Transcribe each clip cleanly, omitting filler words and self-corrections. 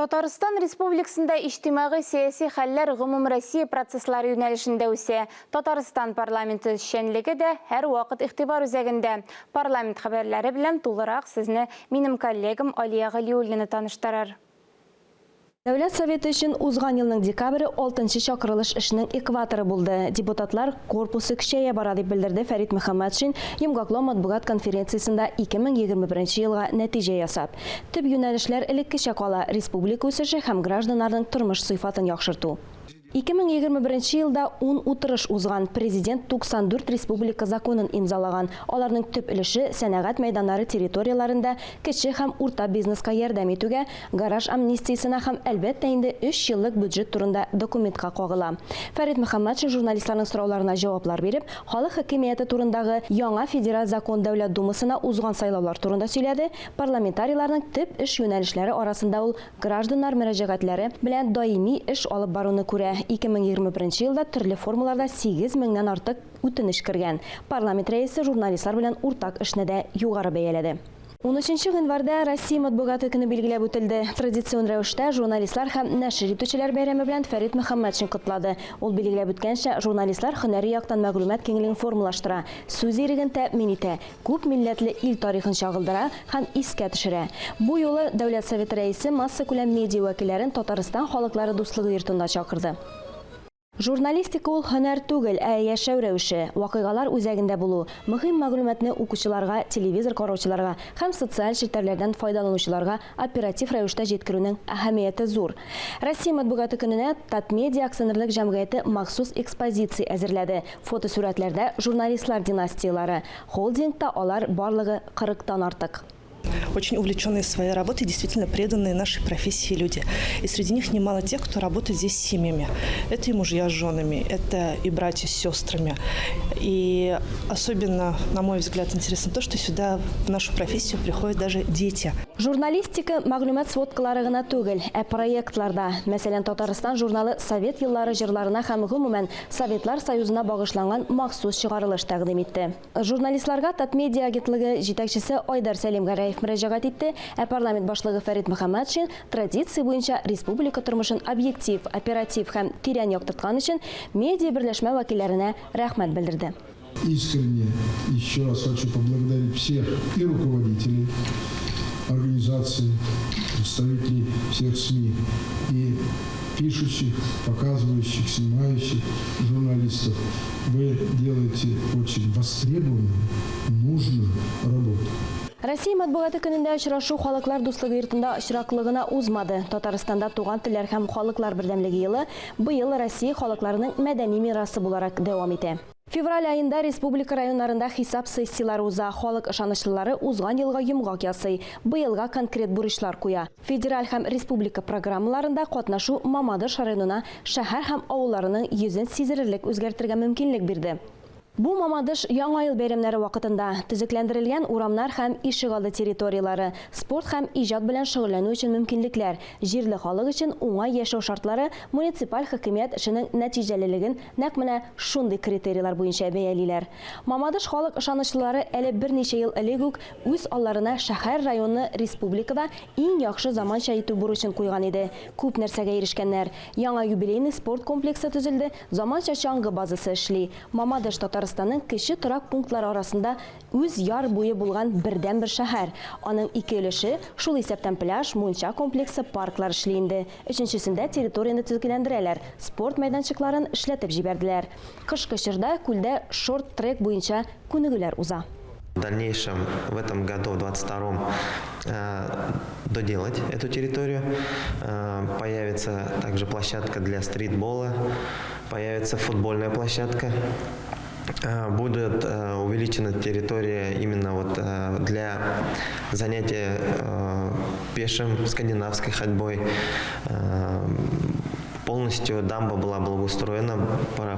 Татарстан Республикасында иҗтимагый сәяси хәлләр гомум Россия процесслары юнәлешендә үсә. Татарстан парламенты эшчәнлеге дә һәр вакыт игътибар үзәгендә. Парламент хәбәрләре белән тулырак сезне минем коллегам Алия Галиуллина таныштырыр. Дәүләт Советы өчен узган елның декабре 6-нчы чакырылыш эшенең экваторы булды. Депутатлар корпусы кичәя бара дип белдерде Фәрит Мөхәммәтшин Йомгаклау матбугат конференциясендә 2021 елга нәтиҗә ясап. Төп юнәлешләр элеккечә кала: республика үсеше һәм гражданнарның тормыш сыйфатын яхшырту. 2021 елда 10 утырыш узган. Президент 94 республика законын имзалаган. Аларның төп өлеше сәнәгать мәйданнары территорияларында кече һәм урта бизнеска ярдәм итүгә, гараж амнистиясына һәм әлбәттә инде 3 еллык бюджет турында документка кагыла. Фәрит Мөхәммәтшин журналистларның сорауларына җаваплар биреп, халык хакимияте турындагы яңа федераль закон дәүләт думасына узган сайлаулар турында сөйләде. Парламентарийларның төп эш юнәлешләре арасында ул гражданнар мөрәҗәгатьләре белән даими эш алып баруны күрә. 2021 елда төрле формаларда 8 меңнән артык үтенеч кергән. Парламент рәисе журналистлар белән уртак эшне дә югары бәяләде. 13 январьда Россия матбугаты көне билгеләп үтелде. Традицион рәвештә журналистлар һәм нәшер итүчеләр бәйрәме белән Фәрит Мөхәммәтшин котлады. Ул билгеләп үткәнчә, журналистлар һөнәри яктан мәгълүмат киңлеген формалаштыра, сүз иреген тәэмин итә, күп милләтле ил тарихын чагылдыра һәм искә төшерә. Бу юлы Дәүләт Советы рәисе масса күләм медиа вәкилләрен Татарстан халыклары дуслыгы йортында чакырды. Журналистика ул һөнәр түгел, яшәү рәвеше, вакыйгалар үзәгендә булу, мөһим мәгълүматны укучыларга, телевизор караучыларга һәм социаль челтәрләрдән файдаланучыларга оператив рәвештә җиткерүнең әһәмияте зур. Россия матбугаты көненә Татмедиа акционерлык җәмгыяте махсус экспозиция әзерләде. Фотосурәтләрдә журналистлар династиялары. Холдингта алар барлыгы 40-тан артык. Очень увлеченные своей работой, действительно преданные нашей профессии люди. И среди них немало тех, кто работает здесь с семьями. Это и мужья с женами, это и братья с сестрами. И особенно, на мой взгляд, интересно то, что сюда в нашу профессию приходят даже дети. Журналистика мәгълүмат сводкалары гына түгел, проектларда. Мәсәлән, Татарстан журналы Совет еллары җырларына һәм гомумән Советлар союзына багышланган махсус чыгарылыш тәкъдим итте. Журналистларга Татмедиа агентлыгы җитәкчесе Айдар Сәлимгәрәев мөрәҗәгать итте, парламент башлыгы Фәрит Мөхәммәтшин традиция буенча республика тормышын объектив, оператив һәм тирән яктырткан өчен медиа берләшмә вәкилләренә рәхмәт белдерде. Искренне еще раз хочу поблагодарить всех и руководителей организаций, представителей всех СМИ и пишущих, показывающих, снимающих журналистов. Вы делаете очень востребованную, нужную работу. Россия матбугаты көнендә очрашу халыклар дуслыгы йортында очраклыгына узмады. Татарстанда туган телләр һәм халыклар бердәмлеге елы быел Россия халыкларының мәдәни мирасы буларак дәвам итә. Февраль айында республика районнарында хисап сессиялары уза, халык ышанычлылары узган елга йомгак ясый, быелга конкрет бурычлар куя. Федераль һәм республика программаларында катнашу Мамадыш районына шәһәр һәм авылларының йөзен сизелерлек үзгәртергә мөмкинлек бирде. Бу Мамадыш яңа ел бәйрәмнәре вакытында төзекләндерелгән урамнар һәм ишегалды территориялары, спорт һәм иҗат белән шөгыльләнү өчен мөмкинлекләр, җирле халык өчен уңай яшәү шартлары муниципаль хакимият эшенең нәтиҗәлелеген нәкъ менә шундый критерийлар буенча бәялиләр. Мамадыш халык ышанычлылары әле берничә ел элек үк үз алларына шәһәр районны республикада иң яхшы заманча итү бурычын куйган иде. Күп нәрсәгә ирешкәннәр. Яңа юбилейный спорт комплексы төзелде, заманча чаңгы базасы эшли. Мамадыш Татарстанның кече торак пунктлары арасында үз яр буе булган бердән-бер шәһәр. Аның ике өлеше шул исәптән пляж, мунча комплексы, парклар эшли инде. Өченчесендә территорияны төзекләндерәләр, спорт мәйданчыкларын эшләтеп җибәрделәр. Кышкы чорда күлдә шорт-трек буенча күнегүләр уза. В дальнейшем, в этом году, в 22-м, доделать эту территорию. Появится также площадка для стритбола, появится футбольная площадка. Будет увеличена территория именно вот для занятия пешим скандинавской ходьбой. Полностью дамба была благоустроена,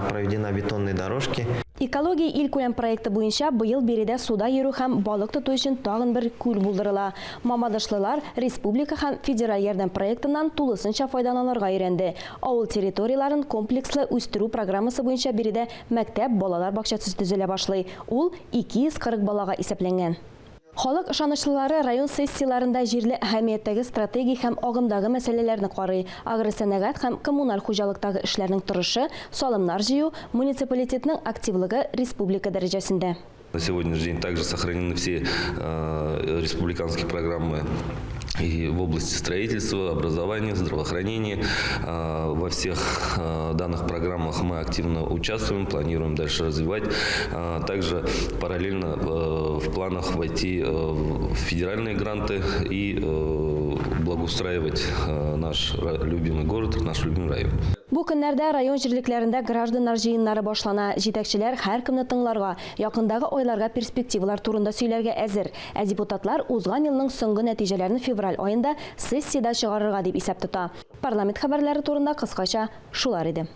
проведена бетонные дорожки. Экология илкүләм проекты буенча быел биредә суда йөрү һәм балык тоту өчен тагын бер күл булдырыла. Мамадышлылар республика һәм федераль ярдәм проектыннан тулысынча файдаланырга өйрәнде. Авыл территорияларын комплекслы үстерү программасы буенча биредә мәктәп, балалар бакчасы төзелә башлый. Ул 240 балага исәпләнгән. Халык ышанычлылары район сессияларында җирле әһәмияттәге стратегик һәм агымдагы мәсьәләләрне карый. Агросәнәгать һәм коммуналь хуҗалыктагы эшләрнең торышы, салымнар җыю, муниципалитетның активлыгы республика дәрәҗәсендә. На сегодняшний день также сохранены все республиканские программы и в области строительства, образования, здравоохранения. Во всех данных программах мы активно участвуем, планируем дальше развивать. Также параллельно в планах войти в федеральные гранты и благоустраивать наш любимый город, наш любимый район. Бу көннәрдә район җирлекләрендә гражданнар җыеннары башлана. Җитәкчеләр һәркемне тыңларга, якындагы айларга перспективалар турында сөйләргә әзер. Ә депутатлар узган елның соңгы нәтиҗәләрен февраль аенда сессиядә чыгарырга дип исәп тота. Парламент хәбәрләре турында кыскача шулар иде.